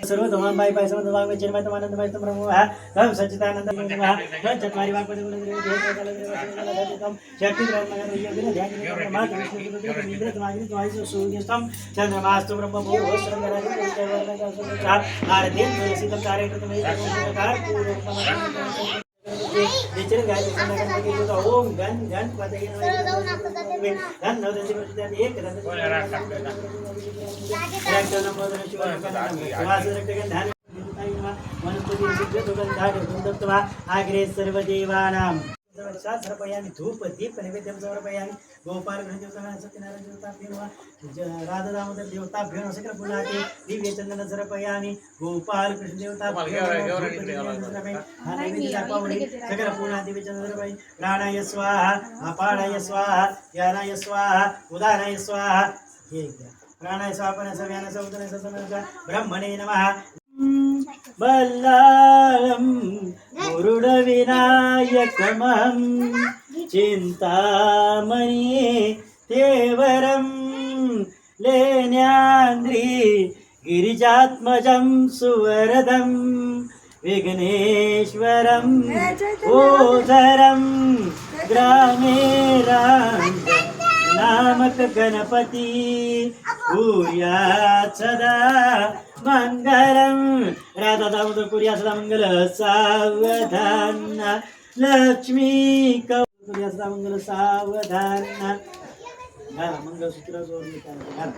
सर्व धमाम बाई पाय समज वाग चिन्मय तमानंद बाई ब्रह्म हम सच्चिदानंद नमः चत्वारि वाग पद गुण देव देव शक्ति ब्रह्म योगिन ध्यान मात विष्णु इंद्र तमागिन तमाई सूर्यस्तम चंद्रमास्तु ब्रह्म भूः सर्वराज देववर्ग आरतीय सीतम तारे तमे कार पूर्व नेचर गाय संगठन के जो ओम गण गण पदये गण नव दंती प्रति एक रक्त नमोदन शिवाय वास रक्त गंधान वनस्पति सिद्ध सुगंधाद सुंदरत्वा आग्रे सर्व देवानां सर्वयामि धूप दीप नैवेद्यं समर्पयामि गोपाल गणदेवता सत्यनारायण देवताभ्यो राधा दामोदर देवताभ्यो सकल पुनाते दिव्य चंदन समर्पयामि गोपाल कृष्ण देवताभ्यो सकल पुना दिव्य चंदन समर्पयामि प्राणाय स्वाहा अपानाय स्वाहा ज्ञानाय स्वाहा उदानाय स्वाहा प्राणाय स्वाहा सव्यान सौदन ससमन ब्रह्मणे नमः बल्लाळं मुरुडविनायकमहं चिन्तामणि देवरं लेण्याद्रि गिरिजात्मजं सुवरदं विघ्नेश्वरं ओझरं ग्रामे नामक गणपति भूयात् सदा मंगलम राधा दामोदर कुरिया सदा मंगल सावधान लक्ष्मी कुरिया सदा मंगल सावधान मंगलसूत्र जोडून